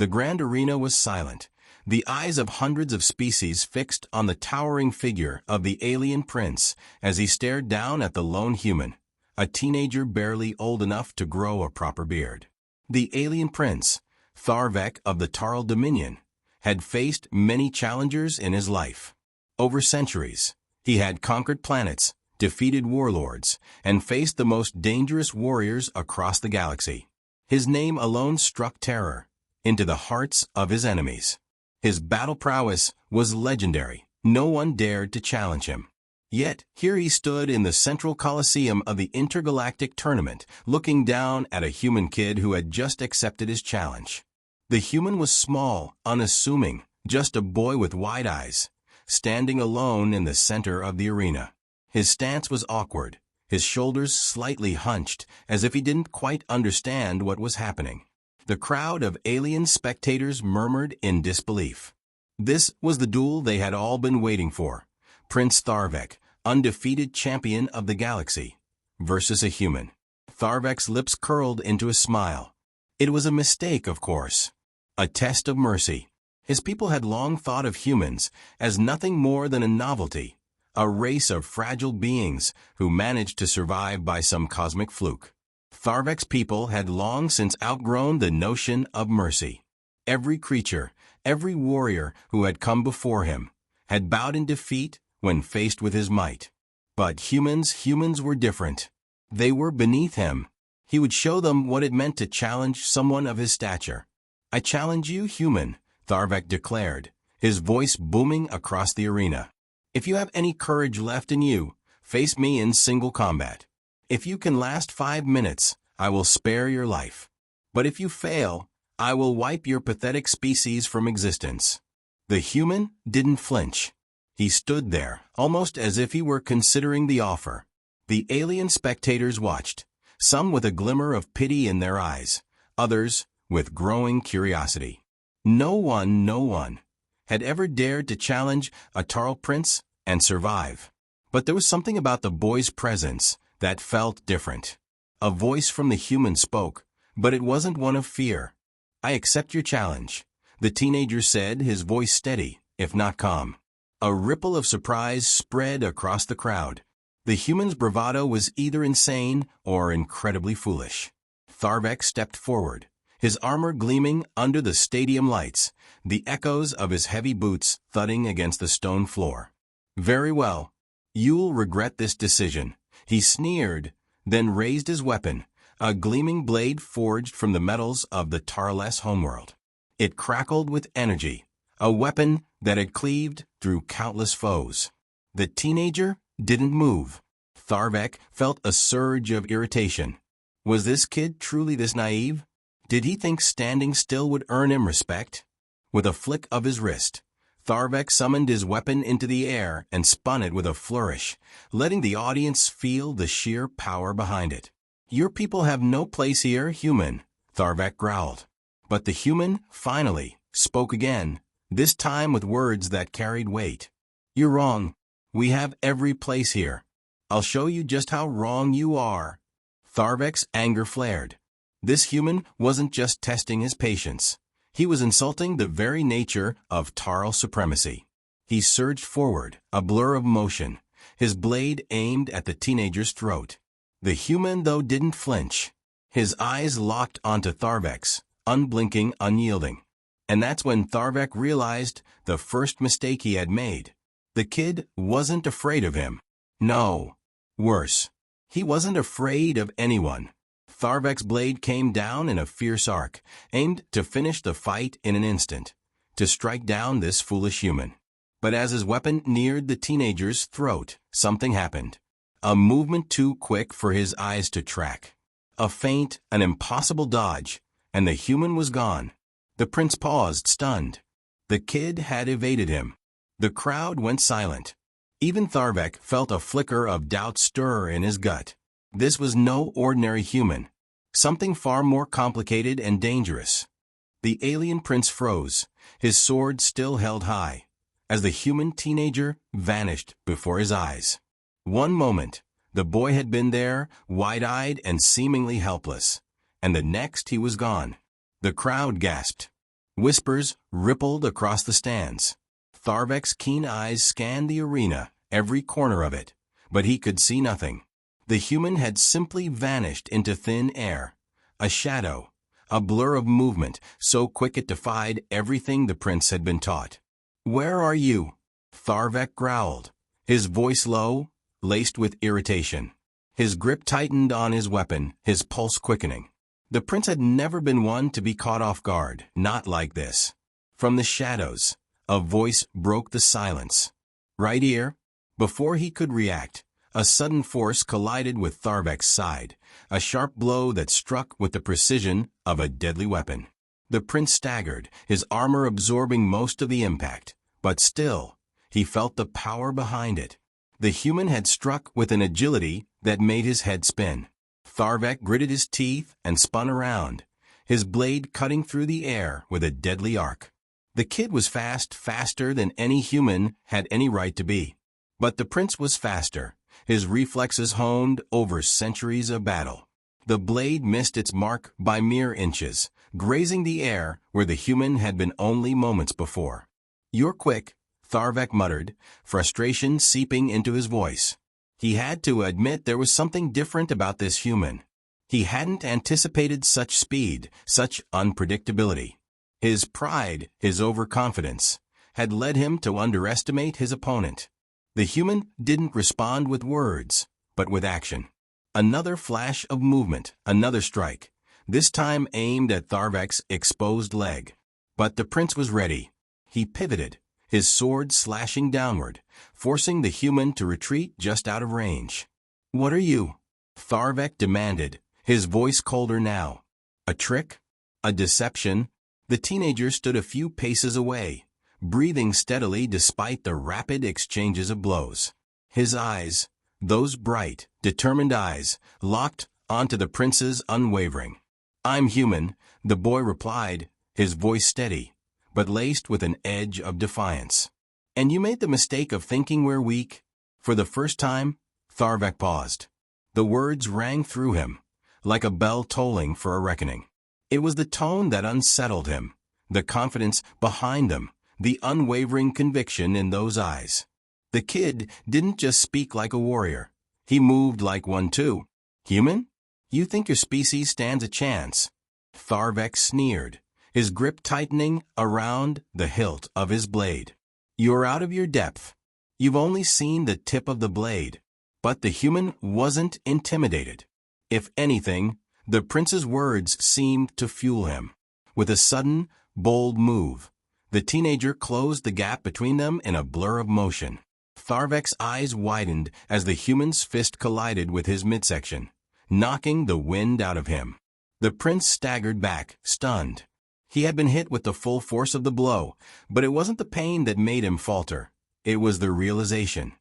The grand arena was silent, the eyes of hundreds of species fixed on the towering figure of the alien prince as he stared down at the lone human, a teenager barely old enough to grow a proper beard. The alien prince, Tharvek of the Taral Dominion, had faced many challengers in his life. Over centuries, he had conquered planets, defeated warlords, and faced the most dangerous warriors across the galaxy. His name alone struck terror into the hearts of his enemies. His battle prowess was legendary. No one dared to challenge him. Yet, here he stood in the central coliseum of the intergalactic tournament, looking down at a human kid who had just accepted his challenge. The human was small, unassuming, just a boy with wide eyes, standing alone in the center of the arena. His stance was awkward, his shoulders slightly hunched, as if he didn't quite understand what was happening. The crowd of alien spectators murmured in disbelief. This was the duel they had all been waiting for. Prince Tharvek, undefeated champion of the galaxy, versus a human. Tharvek's lips curled into a smile. It was a mistake, of course. A test of mercy. His people had long thought of humans as nothing more than a novelty, a race of fragile beings who managed to survive by some cosmic fluke. Tharvek's people had long since outgrown the notion of mercy. Every creature, every warrior who had come before him, had bowed in defeat when faced with his might. But humans were different. They were beneath him. He would show them what it meant to challenge someone of his stature. "I challenge you, human," Tharvek declared, his voice booming across the arena. "If you have any courage left in you, face me in single combat. If you can last 5 minutes, I will spare your life. But if you fail, I will wipe your pathetic species from existence." The human didn't flinch. He stood there, almost as if he were considering the offer. The alien spectators watched, some with a glimmer of pity in their eyes, others with growing curiosity. No one had ever dared to challenge a Taral prince and survive. But there was something about the boy's presence that felt different. A voice from the human spoke, but it wasn't one of fear. "I accept your challenge," the teenager said, his voice steady, if not calm. A ripple of surprise spread across the crowd. The human's bravado was either insane or incredibly foolish. Tharvek stepped forward, his armor gleaming under the stadium lights, the echoes of his heavy boots thudding against the stone floor. "Very well. You'll regret this decision," he sneered, then raised his weapon, a gleaming blade forged from the metals of the Tarles homeworld. It crackled with energy, a weapon that had cleaved through countless foes. The teenager didn't move. Tharvek felt a surge of irritation. Was this kid truly this naive? Did he think standing still would earn him respect? With a flick of his wrist, Tharvek summoned his weapon into the air and spun it with a flourish, letting the audience feel the sheer power behind it. "Your people have no place here, human," Tharvek growled. But the human, finally, spoke again, this time with words that carried weight. "You're wrong. We have every place here. I'll show you just how wrong you are." Tharvek's anger flared. This human wasn't just testing his patience. He was insulting the very nature of Taral supremacy. He surged forward, a blur of motion, his blade aimed at the teenager's throat. The human, though, didn't flinch. His eyes locked onto Tharvek's, unblinking, unyielding. And that's when Tharvek realized the first mistake he had made. The kid wasn't afraid of him. No. Worse. He wasn't afraid of anyone. Tharvek's blade came down in a fierce arc, aimed to finish the fight in an instant, to strike down this foolish human. But as his weapon neared the teenager's throat, something happened. A movement too quick for his eyes to track. A feint, an impossible dodge, and the human was gone. The prince paused, stunned. The kid had evaded him. The crowd went silent. Even Tharvek felt a flicker of doubt stir in his gut. This was no ordinary human. Something far more complicated and dangerous. The alien prince froze, his sword still held high, as the human teenager vanished before his eyes. One moment, the boy had been there, wide-eyed and seemingly helpless, and the next he was gone. The crowd gasped. Whispers rippled across the stands. Tharvek's keen eyes scanned the arena, every corner of it, but he could see nothing. The human had simply vanished into thin air, a shadow, a blur of movement so quick it defied everything the prince had been taught. "Where are you?" Tharvek growled, his voice low, laced with irritation. His grip tightened on his weapon, his pulse quickening. The prince had never been one to be caught off guard, not like this. From the shadows, a voice broke the silence. Right here, before he could react, a sudden force collided with Tharvek's side, a sharp blow that struck with the precision of a deadly weapon. The prince staggered, his armor absorbing most of the impact, but still, he felt the power behind it. The human had struck with an agility that made his head spin. Tharvek gritted his teeth and spun around, his blade cutting through the air with a deadly arc. The kid was faster than any human had any right to be. But the prince was faster, his reflexes honed over centuries of battle. The blade missed its mark by mere inches, grazing the air where the human had been only moments before. "You're quick," Tharvek muttered, frustration seeping into his voice. He had to admit there was something different about this human. He hadn't anticipated such speed, such unpredictability. His pride, his overconfidence, had led him to underestimate his opponent. The human didn't respond with words, but with action. Another flash of movement, another strike, this time aimed at Tharvek's exposed leg. But the prince was ready. He pivoted, his sword slashing downward, forcing the human to retreat just out of range. "What are you?" Tharvek demanded, his voice colder now. A trick? A deception? The teenager stood a few paces away, breathing steadily despite the rapid exchanges of blows. His eyes, those bright, determined eyes, locked onto the prince's unwavering. "I'm human," the boy replied, his voice steady, but laced with an edge of defiance. "And you made the mistake of thinking we're weak?" For the first time, Tharvek paused. The words rang through him, like a bell tolling for a reckoning. It was the tone that unsettled him, the confidence behind them, the unwavering conviction in those eyes. The kid didn't just speak like a warrior. He moved like one too. "Human? You think your species stands a chance?" Tharvek sneered, his grip tightening around the hilt of his blade. "You're out of your depth. You've only seen the tip of the blade." But the human wasn't intimidated. If anything, the prince's words seemed to fuel him. With a sudden, bold move, the teenager closed the gap between them in a blur of motion. Tharvek's eyes widened as the human's fist collided with his midsection, knocking the wind out of him. The prince staggered back, stunned. He had been hit with the full force of the blow, but it wasn't the pain that made him falter. It was the realization.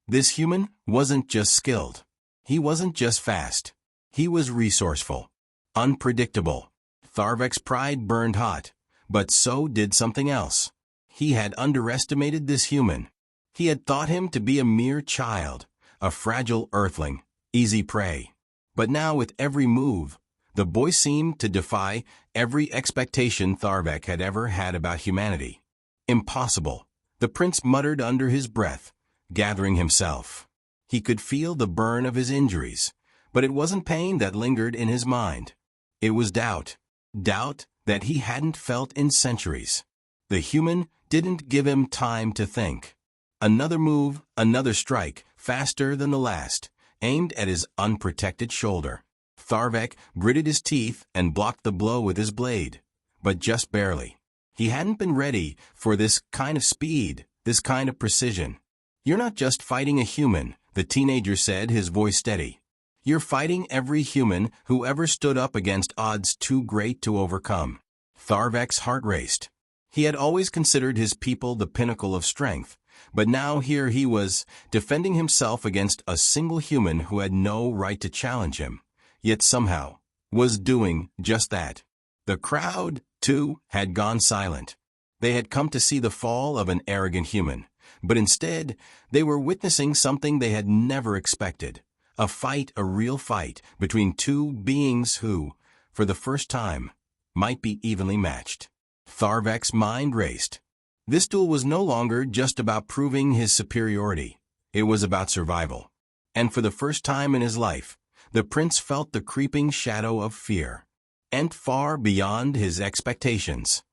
This human wasn't just skilled. He wasn't just fast. He was resourceful, unpredictable. Tharvek's pride burned hot, but so did something else. He had underestimated this human. He had thought him to be a mere child, a fragile earthling, easy prey. But now with every move, the boy seemed to defy every expectation Tharvek had ever had about humanity. "Impossible," the prince muttered under his breath, gathering himself. He could feel the burn of his injuries, but it wasn't pain that lingered in his mind. It was doubt. Doubt that he hadn't felt in centuries. The human didn't give him time to think. Another move, another strike, faster than the last, aimed at his unprotected shoulder. Tharvek gritted his teeth and blocked the blow with his blade, but just barely. He hadn't been ready for this kind of speed, this kind of precision. "You're not just fighting a human," the teenager said, his voice steady. "You're fighting every human who ever stood up against odds too great to overcome." Tharvek's heart raced. He had always considered his people the pinnacle of strength, but now here he was, defending himself against a single human who had no right to challenge him, yet somehow was doing just that. The crowd, too, had gone silent. They had come to see the fall of an arrogant human, but instead they were witnessing something they had never expected. A fight, a real fight, between two beings who, for the first time, might be evenly matched. Tharvek's mind raced. This duel was no longer just about proving his superiority. It was about survival. And for the first time in his life, the prince felt the creeping shadow of fear. And far beyond his expectations.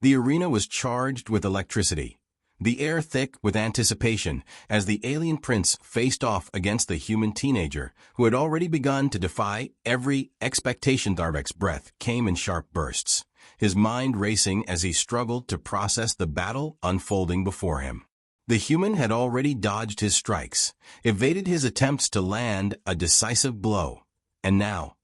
The arena was charged with electricity, the air thick with anticipation as the alien prince faced off against the human teenager who had already begun to defy every expectation. Tharvek's breath came in sharp bursts, his mind racing as he struggled to process the battle unfolding before him. The human had already dodged his strikes, evaded his attempts to land a decisive blow, and now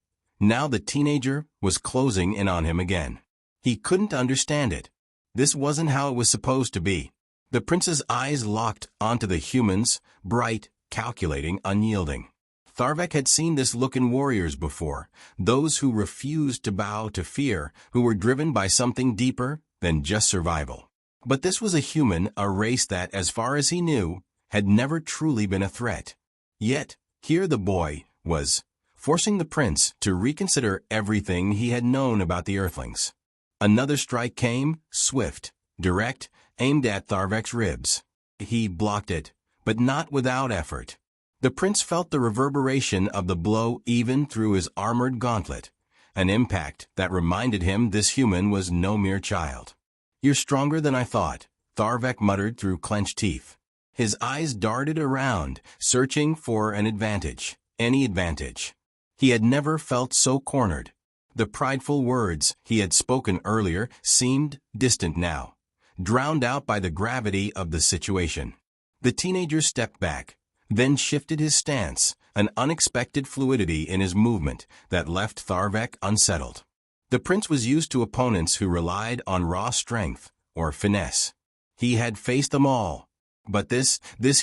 the teenager was closing in on him again. He couldn't understand it. This wasn't how it was supposed to be. The prince's eyes locked onto the human's, bright, calculating, unyielding. Tharvek had seen this look in warriors before, those who refused to bow to fear, who were driven by something deeper than just survival. But this was a human, a race that, as far as he knew, had never truly been a threat. Yet, here the boy was, forcing the prince to reconsider everything he had known about the Earthlings. Another strike came, swift, direct, aimed at Tharvek's ribs. He blocked it, but not without effort. The prince felt the reverberation of the blow even through his armored gauntlet, an impact that reminded him this human was no mere child. "You're stronger than I thought," Tharvek muttered through clenched teeth. His eyes darted around, searching for an advantage, any advantage. He had never felt so cornered. The prideful words he had spoken earlier seemed distant now, drowned out by the gravity of the situation. The teenager stepped back, then shifted his stance, an unexpected fluidity in his movement that left Tharvek unsettled. The prince was used to opponents who relied on raw strength or finesse. He had faced them all, but this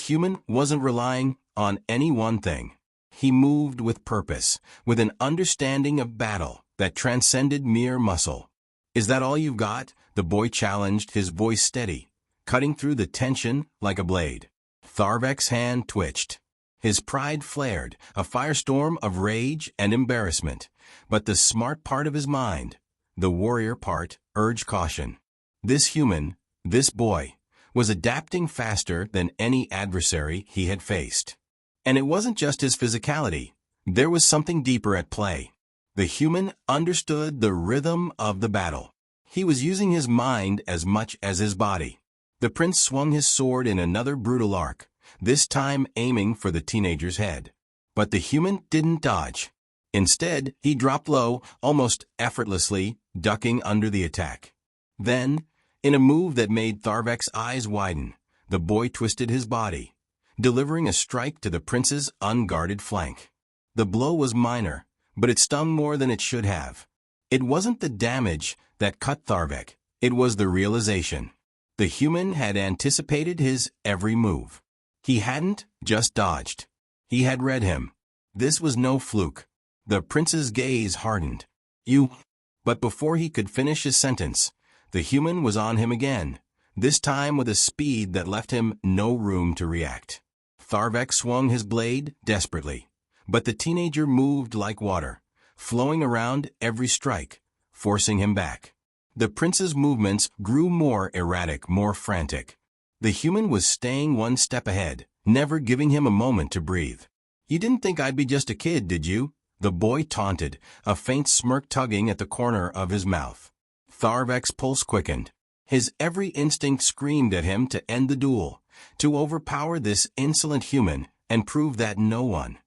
human wasn't relying on any one thing. He moved with purpose, with an understanding of battle that transcended mere muscle. "Is that all you've got?" the boy challenged, his voice steady, cutting through the tension like a blade. Tharvek's hand twitched. His pride flared, a firestorm of rage and embarrassment, but the smart part of his mind, the warrior part, urged caution. This human, this boy, was adapting faster than any adversary he had faced. And it wasn't just his physicality. There was something deeper at play. The human understood the rhythm of the battle. He was using his mind as much as his body. The prince swung his sword in another brutal arc, this time aiming for the teenager's head. But the human didn't dodge. Instead, he dropped low, almost effortlessly, ducking under the attack. Then, in a move that made Tharvek's eyes widen, the boy twisted his body, delivering a strike to the prince's unguarded flank. The blow was minor, but it stung more than it should have. It wasn't the damage that cut Tharvek, it was the realization. The human had anticipated his every move. He hadn't just dodged. He had read him. This was no fluke. The prince's gaze hardened. "You..." But before he could finish his sentence, the human was on him again, this time with a speed that left him no room to react. Tharvek swung his blade desperately, but the teenager moved like water, flowing around every strike, forcing him back. The prince's movements grew more erratic, more frantic. The human was staying one step ahead, never giving him a moment to breathe. "You didn't think I'd be just a kid, did you?" the boy taunted, a faint smirk tugging at the corner of his mouth. Tharvek's pulse quickened. His every instinct screamed at him to end the duel, to overpower this insolent human and prove that no one,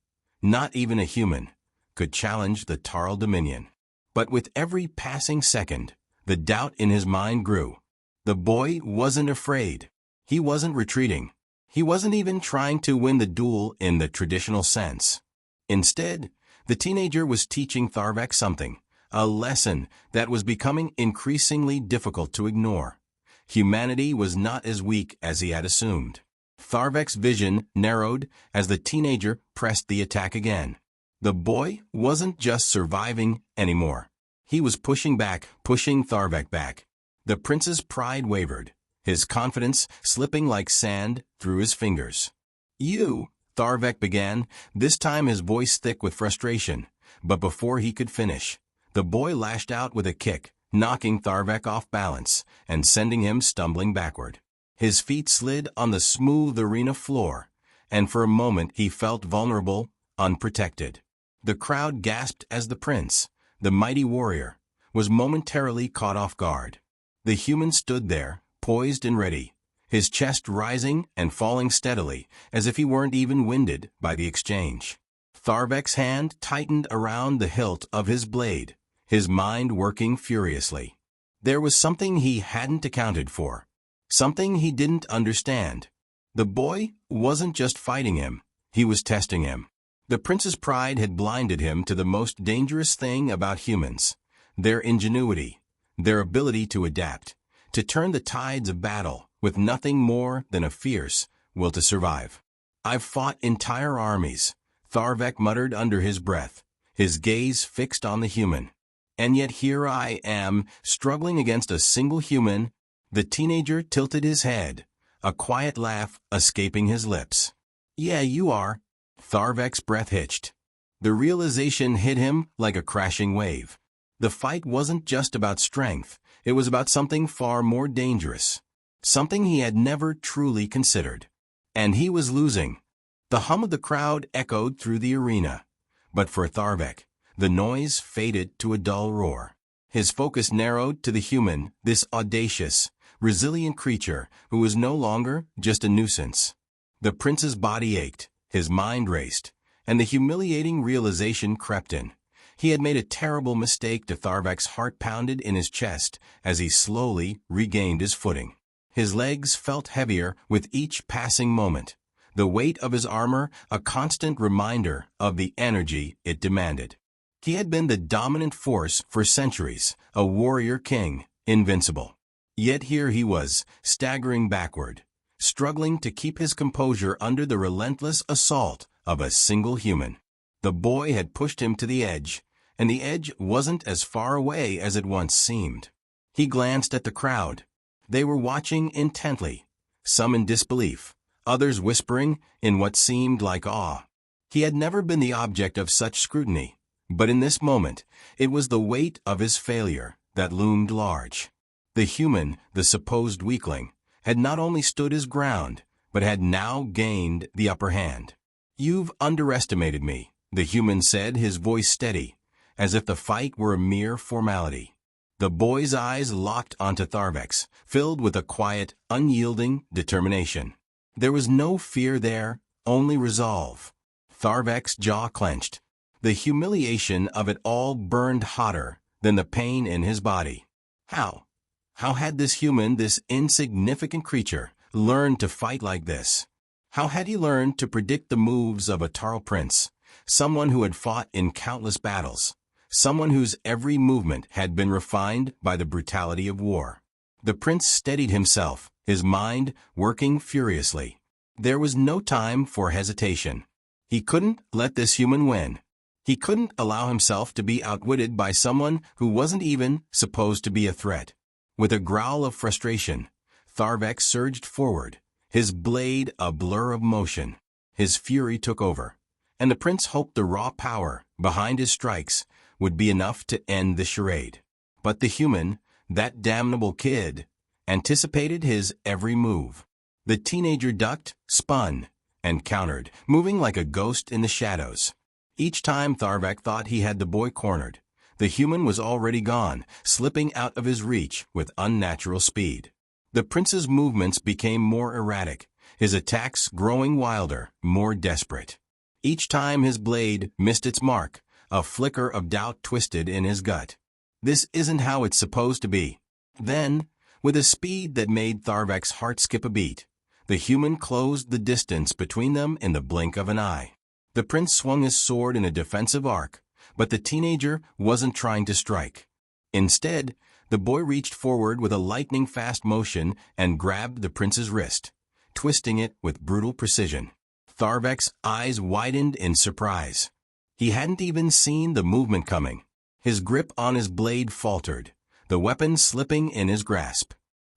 not even a human, could challenge the Tarl dominion. But with every passing second, the doubt in his mind grew. The boy wasn't afraid. He wasn't retreating. He wasn't even trying to win the duel in the traditional sense. Instead, the teenager was teaching Tharvek something, a lesson that was becoming increasingly difficult to ignore. Humanity was not as weak as he had assumed. Tharvek's vision narrowed as the teenager pressed the attack again. The boy wasn't just surviving anymore. He was pushing back, pushing Tharvek back. The prince's pride wavered, his confidence slipping like sand through his fingers. "You," Tharvek began, this time his voice thick with frustration. But before he could finish, the boy lashed out with a kick, knocking Tharvek off balance and sending him stumbling backward. His feet slid on the smooth arena floor, and for a moment he felt vulnerable, unprotected. The crowd gasped as the prince, the mighty warrior, was momentarily caught off guard. The human stood there, poised and ready, his chest rising and falling steadily, as if he weren't even winded by the exchange. Tharvek's hand tightened around the hilt of his blade, his mind working furiously. There was something he hadn't accounted for, something he didn't understand. The boy wasn't just fighting him, he was testing him. The prince's pride had blinded him to the most dangerous thing about humans, their ingenuity, their ability to adapt, to turn the tides of battle with nothing more than a fierce will to survive. "I've fought entire armies," Tharvek muttered under his breath, his gaze fixed on the human. "And yet here I am, struggling against a single human." The teenager tilted his head, a quiet laugh escaping his lips. "Yeah, you are." Tharvek's breath hitched. The realization hit him like a crashing wave. The fight wasn't just about strength, it was about something far more dangerous, something he had never truly considered. And he was losing. The hum of the crowd echoed through the arena, but for Tharvek, the noise faded to a dull roar. His focus narrowed to the human, this audacious, resilient creature who was no longer just a nuisance. The prince's body ached, his mind raced, and the humiliating realization crept in. He had made a terrible mistake. To Tharvek's heart pounded in his chest as he slowly regained his footing. His legs felt heavier with each passing moment, the weight of his armor a constant reminder of the energy it demanded. He had been the dominant force for centuries, a warrior king, invincible. Yet here he was, staggering backward, struggling to keep his composure under the relentless assault of a single human. The boy had pushed him to the edge, and the edge wasn't as far away as it once seemed. He glanced at the crowd. They were watching intently, some in disbelief, others whispering in what seemed like awe. He had never been the object of such scrutiny, but in this moment, it was the weight of his failure that loomed large. The human, the supposed weakling, had not only stood his ground, but had now gained the upper hand. "You've underestimated me," the human said, his voice steady, as if the fight were a mere formality. The boy's eyes locked onto Tharvek's, filled with a quiet, unyielding determination. There was no fear there, only resolve. Tharvek's jaw clenched. The humiliation of it all burned hotter than the pain in his body. How had this human, this insignificant creature, learned to fight like this? How had he learned to predict the moves of a Tarl prince, someone who had fought in countless battles, someone whose every movement had been refined by the brutality of war? The prince steadied himself, his mind working furiously. There was no time for hesitation. He couldn't let this human win. He couldn't allow himself to be outwitted by someone who wasn't even supposed to be a threat. With a growl of frustration, Tharvek surged forward, his blade a blur of motion. His fury took over, and the prince hoped the raw power behind his strikes would be enough to end the charade. But the human, that damnable kid, anticipated his every move. The teenager ducked, spun, and countered, moving like a ghost in the shadows. Each time Tharvek thought he had the boy cornered, the human was already gone, slipping out of his reach with unnatural speed. The prince's movements became more erratic, his attacks growing wilder, more desperate. Each time his blade missed its mark, a flicker of doubt twisted in his gut. This isn't how it's supposed to be. Then, with a speed that made Tharvek's heart skip a beat, the human closed the distance between them in the blink of an eye. The prince swung his sword in a defensive arc, but the teenager wasn't trying to strike. Instead, the boy reached forward with a lightning-fast motion and grabbed the prince's wrist, twisting it with brutal precision. Tharvek's eyes widened in surprise. He hadn't even seen the movement coming. His grip on his blade faltered, the weapon slipping in his grasp.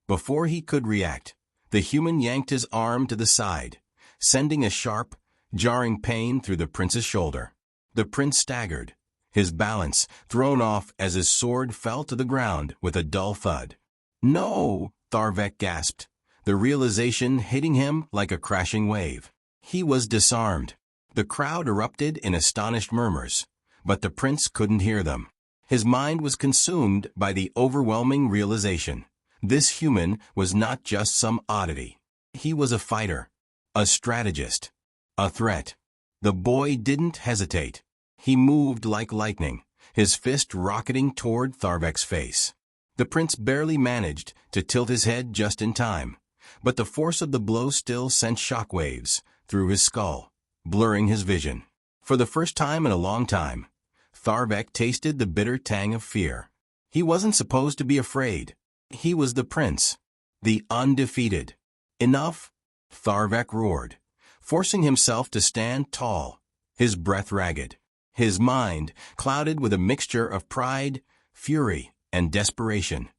Before he could react, the human yanked his arm to the side, sending a sharp, jarring pain through the prince's shoulder. The prince staggered, his balance thrown off as his sword fell to the ground with a dull thud. "No!" Tharvek gasped, the realization hitting him like a crashing wave. He was disarmed. The crowd erupted in astonished murmurs, but the prince couldn't hear them. His mind was consumed by the overwhelming realization. This human was not just some oddity. He was a fighter, a strategist, a threat. The boy didn't hesitate. He moved like lightning, his fist rocketing toward Tharvek's face. The prince barely managed to tilt his head just in time, but the force of the blow still sent shockwaves through his skull, blurring his vision. For the first time in a long time, Tharvek tasted the bitter tang of fear. He wasn't supposed to be afraid. He was the prince, the undefeated. "Enough!" Tharvek roared, forcing himself to stand tall, his breath ragged, his mind clouded with a mixture of pride, fury, and desperation,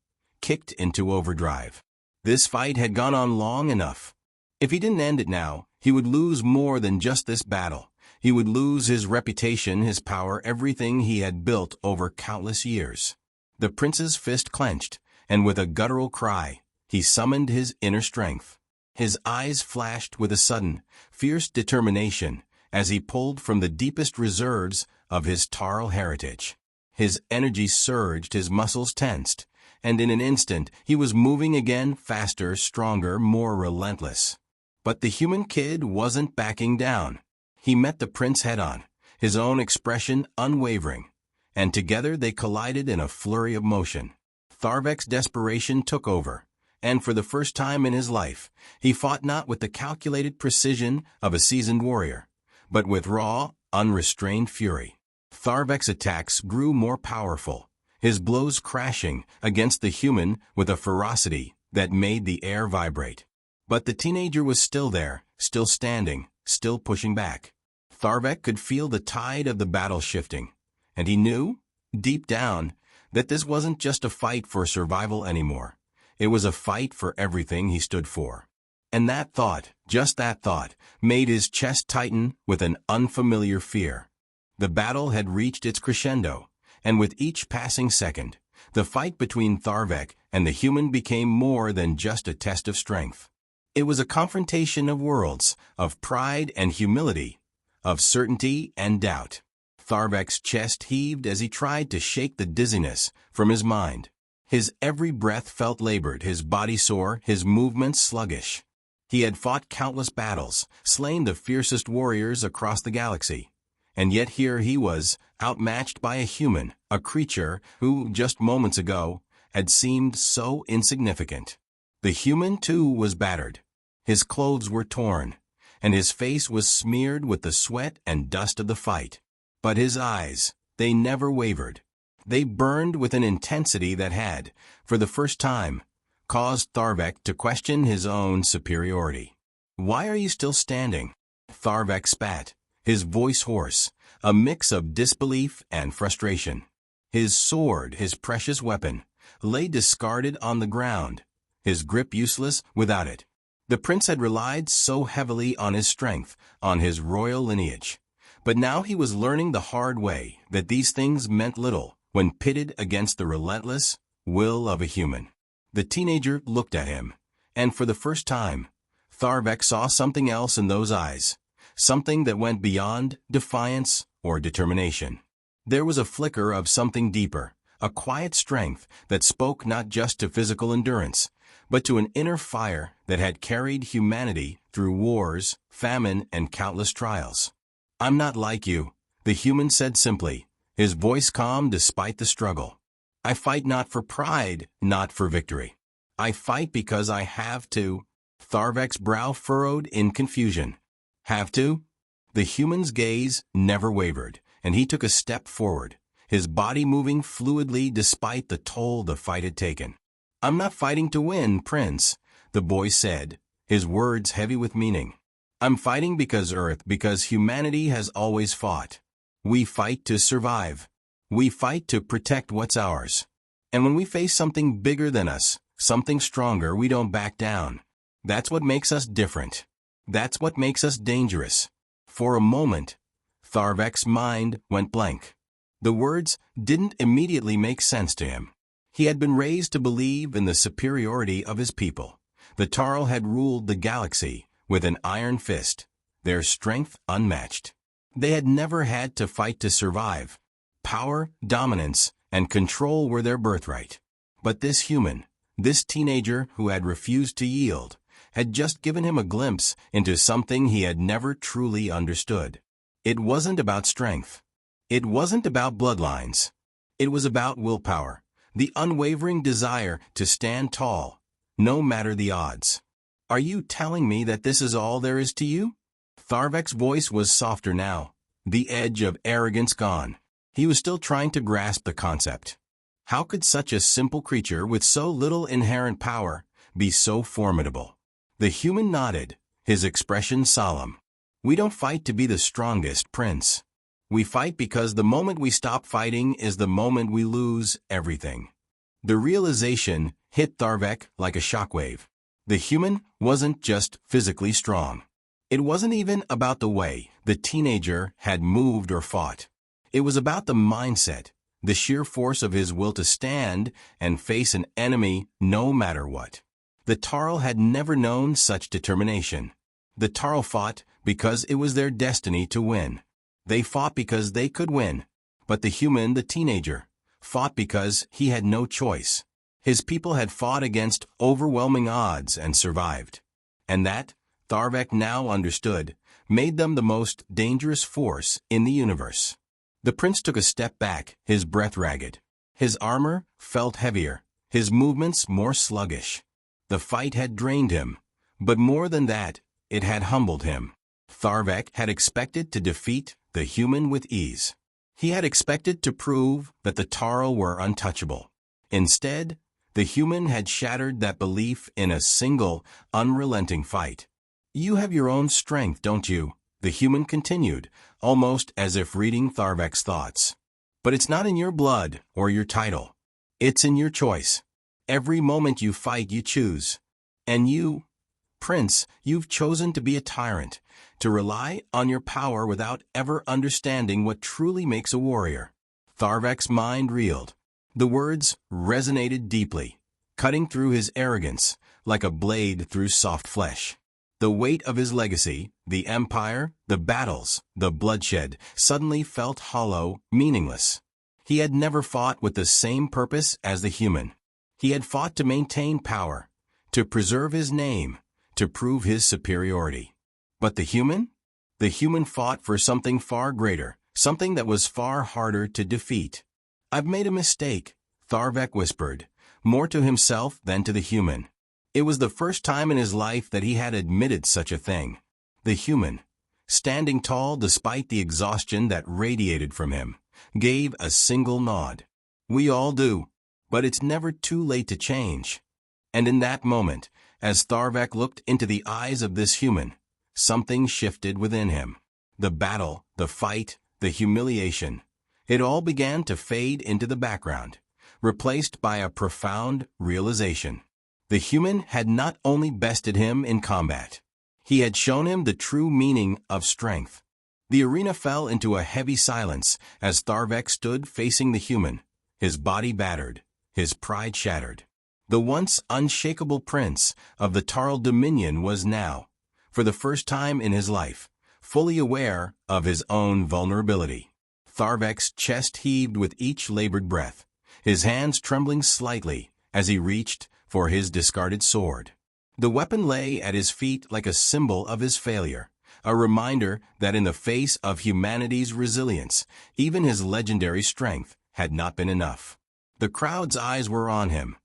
kicked into overdrive. This fight had gone on long enough. If he didn't end it now, he would lose more than just this battle. He would lose his reputation, his power, everything he had built over countless years. The prince's fist clenched, and with a guttural cry, he summoned his inner strength. His eyes flashed with a sudden, fierce determination as he pulled from the deepest reserves of his Tarl heritage. His energy surged, his muscles tensed, and in an instant he was moving again, faster, stronger, more relentless. But the human kid wasn't backing down. He met the prince head-on, his own expression unwavering, and together they collided in a flurry of motion. Tharvek's desperation took over, and for the first time in his life, he fought not with the calculated precision of a seasoned warrior, but with raw, unrestrained fury. Tharvek's attacks grew more powerful, his blows crashing against the human with a ferocity that made the air vibrate. But the teenager was still there, still standing, still pushing back. Tharvek could feel the tide of the battle shifting, and he knew, deep down, that this wasn't just a fight for survival anymore. It was a fight for everything he stood for. And that thought, just that thought, made his chest tighten with an unfamiliar fear. The battle had reached its crescendo, and with each passing second, the fight between Tharvek and the human became more than just a test of strength. It was a confrontation of worlds, of pride and humility, of certainty and doubt. Tharvek's chest heaved as he tried to shake the dizziness from his mind. His every breath felt labored, his body sore, his movements sluggish. He had fought countless battles, slain the fiercest warriors across the galaxy. And yet here he was, outmatched by a human, a creature who, just moments ago, had seemed so insignificant. The human, too, was battered. His clothes were torn, and his face was smeared with the sweat and dust of the fight. But his eyes, they never wavered. They burned with an intensity that had, for the first time, caused Tharvek to question his own superiority. "Why are you still standing?" Tharvek spat, his voice hoarse, a mix of disbelief and frustration. His sword, his precious weapon, lay discarded on the ground, his grip useless without it. The prince had relied so heavily on his strength, on his royal lineage. But now he was learning the hard way that these things meant little when pitted against the relentless will of a human. The teenager looked at him, and for the first time, Tharvek saw something else in those eyes, something that went beyond defiance or determination. There was a flicker of something deeper, a quiet strength that spoke not just to physical endurance, but to an inner fire that had carried humanity through wars, famine, and countless trials. "I'm not like you," the human said simply, his voice calm despite the struggle. "I fight not for pride, not for victory. I fight because I have to." Tharvek's brow furrowed in confusion. "Have to?" The human's gaze never wavered, and he took a step forward, his body moving fluidly despite the toll the fight had taken. "I'm not fighting to win, Prince," the boy said, his words heavy with meaning. "I'm fighting because humanity has always fought. We fight to survive. We fight to protect what's ours. And when we face something bigger than us, something stronger, we don't back down. That's what makes us different. That's what makes us dangerous." For a moment, Tharvek's mind went blank. The words didn't immediately make sense to him. He had been raised to believe in the superiority of his people. The Tarl had ruled the galaxy with an iron fist, their strength unmatched. They had never had to fight to survive. Power, dominance, and control were their birthright. But this human, this teenager who had refused to yield, had just given him a glimpse into something he had never truly understood. It wasn't about strength. It wasn't about bloodlines. It was about willpower, the unwavering desire to stand tall, no matter the odds. Are you telling me that this is all there is to you? Tharvek's voice was softer now, the edge of arrogance gone. He was still trying to grasp the concept. How could such a simple creature with so little inherent power be so formidable? The human nodded, his expression solemn. We don't fight to be the strongest, Prince. We fight because the moment we stop fighting is the moment we lose everything. The realization hit Tharvek like a shockwave. The human wasn't just physically strong. It wasn't even about the way the teenager had moved or fought. It was about the mindset, the sheer force of his will to stand and face an enemy no matter what. The Tarl had never known such determination. The Tarl fought because it was their destiny to win. They fought because they could win. But the human, the teenager, fought because he had no choice. His people had fought against overwhelming odds and survived. And that, Tharvek now understood, made them the most dangerous force in the universe. The prince took a step back, his breath ragged. His armor felt heavier, his movements more sluggish. The fight had drained him, but more than that, it had humbled him. Tharvek had expected to defeat the human with ease. He had expected to prove that the Tarl were untouchable. Instead, the human had shattered that belief in a single, unrelenting fight. You have your own strength, don't you? The human continued, almost as if reading Tharvek's thoughts. But it's not in your blood or your title. It's in your choice. Every moment you fight, you choose. And you, Prince, you've chosen to be a tyrant, to rely on your power without ever understanding what truly makes a warrior. Tharvek's mind reeled. The words resonated deeply, cutting through his arrogance like a blade through soft flesh. The weight of his legacy, the empire, the battles, the bloodshed, suddenly felt hollow, meaningless. He had never fought with the same purpose as the human. He had fought to maintain power, to preserve his name, to prove his superiority. But the human? The human fought for something far greater, something that was far harder to defeat. I've made a mistake, Tharvek whispered, more to himself than to the human. It was the first time in his life that he had admitted such a thing. The human, standing tall despite the exhaustion that radiated from him, gave a single nod. We all do, but it's never too late to change. And in that moment, as Tharvek looked into the eyes of this human, something shifted within him. The battle, the fight, the humiliation, it all began to fade into the background, replaced by a profound realization. The human had not only bested him in combat, he had shown him the true meaning of strength. The arena fell into a heavy silence as Tharvek stood facing the human, his body battered, his pride shattered. The once unshakable prince of the Tarl Dominion was now, for the first time in his life, fully aware of his own vulnerability. Tharvek's chest heaved with each labored breath, his hands trembling slightly as he reached for his discarded sword. The weapon lay at his feet like a symbol of his failure, a reminder that in the face of humanity's resilience, even his legendary strength had not been enough. The crowd's eyes were on him,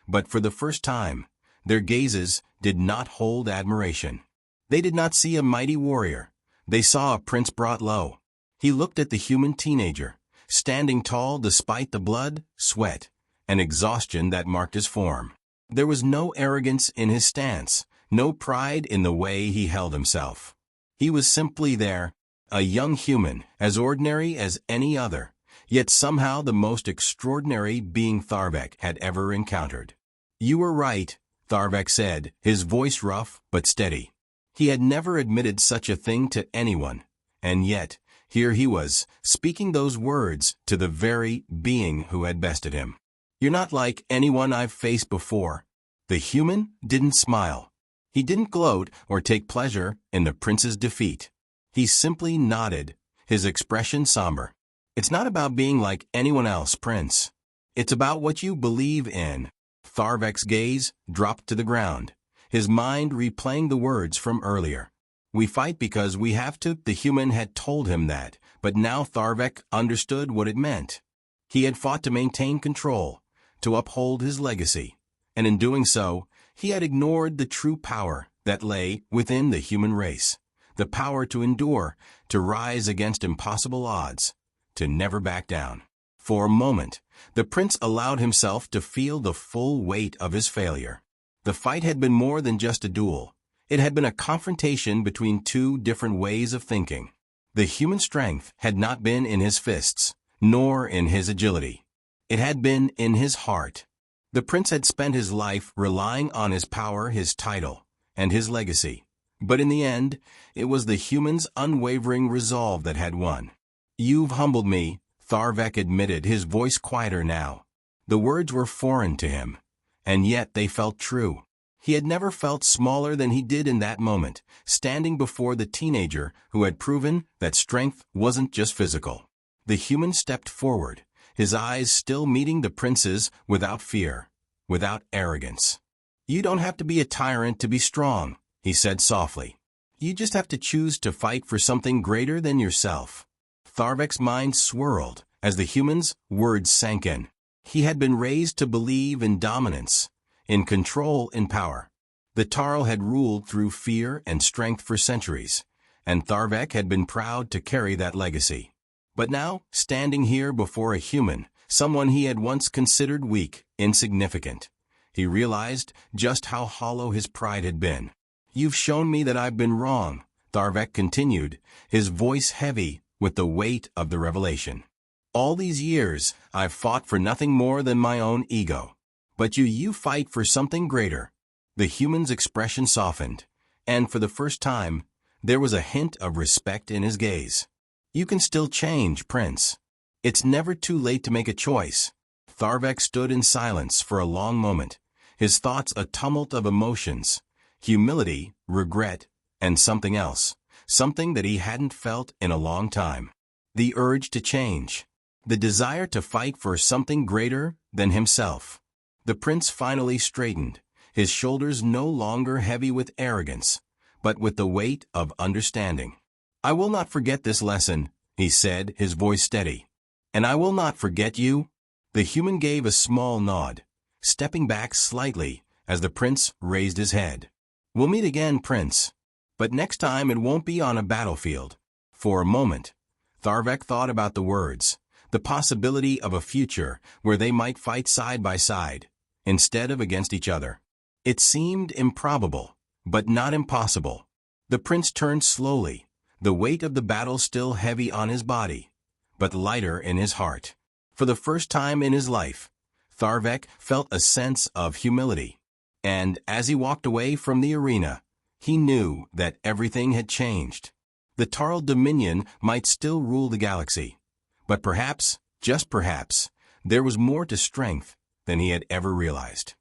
but for the first time, their gazes did not hold admiration. They did not see a mighty warrior. They saw a prince brought low. He looked at the human teenager, standing tall despite the blood, sweat, and exhaustion that marked his form. There was no arrogance in his stance, no pride in the way he held himself. He was simply there, a young human, as ordinary as any other, yet somehow the most extraordinary being Tharvek had ever encountered. You were right, Tharvek said, his voice rough but steady. He had never admitted such a thing to anyone, and yet, Here he was, speaking those words to the very being who had bested him. "You're not like anyone I've faced before." The human didn't smile. He didn't gloat or take pleasure in the prince's defeat. He simply nodded, his expression somber. "It's not about being like anyone else, Prince. It's about what you believe in." Tharvek's gaze dropped to the ground, his mind replaying the words from earlier. "We fight because we have to." The human had told him that, but now Tharvek understood what it meant. He had fought to maintain control, to uphold his legacy, and in doing so, he had ignored the true power that lay within the human race, the power to endure, to rise against impossible odds, to never back down. For a moment, the prince allowed himself to feel the full weight of his failure. The fight had been more than just a duel. It had been a confrontation between two different ways of thinking. The human strength had not been in his fists, nor in his agility. It had been in his heart. The prince had spent his life relying on his power, his title, and his legacy. But in the end, it was the human's unwavering resolve that had won. "You've humbled me," Tharvek admitted, his voice quieter now. The words were foreign to him, and yet they felt true. He had never felt smaller than he did in that moment, standing before the teenager who had proven that strength wasn't just physical. The human stepped forward, his eyes still meeting the prince's without fear, without arrogance. "You don't have to be a tyrant to be strong," he said softly. "You just have to choose to fight for something greater than yourself." Tharvek's mind swirled as the human's words sank in. He had been raised to believe in dominance, in control, in power. The Tarl had ruled through fear and strength for centuries, and Tharvek had been proud to carry that legacy. But now, standing here before a human, someone he had once considered weak, insignificant, he realized just how hollow his pride had been. "You've shown me that I've been wrong," Tharvek continued, his voice heavy with the weight of the revelation. "All these years, I've fought for nothing more than my own ego. But you fight for something greater." The human's expression softened, and for the first time, there was a hint of respect in his gaze. "You can still change, Prince. It's never too late to make a choice." Tharvek stood in silence for a long moment, his thoughts a tumult of emotions, humility, regret, and something else, something that he hadn't felt in a long time. The urge to change, the desire to fight for something greater than himself. The prince finally straightened, his shoulders no longer heavy with arrogance, but with the weight of understanding. "I will not forget this lesson," he said, his voice steady. "And I will not forget you." The human gave a small nod, stepping back slightly as the prince raised his head. "We'll meet again, Prince. But next time it won't be on a battlefield." For a moment, Tharvek thought about the words, the possibility of a future where they might fight side by side, instead of against each other. It seemed improbable, but not impossible. The prince turned slowly, the weight of the battle still heavy on his body, but lighter in his heart. For the first time in his life, Tharvek felt a sense of humility. And as he walked away from the arena, he knew that everything had changed. The Tarl Dominion might still rule the galaxy, but perhaps, just perhaps, there was more to strength than he had ever realized.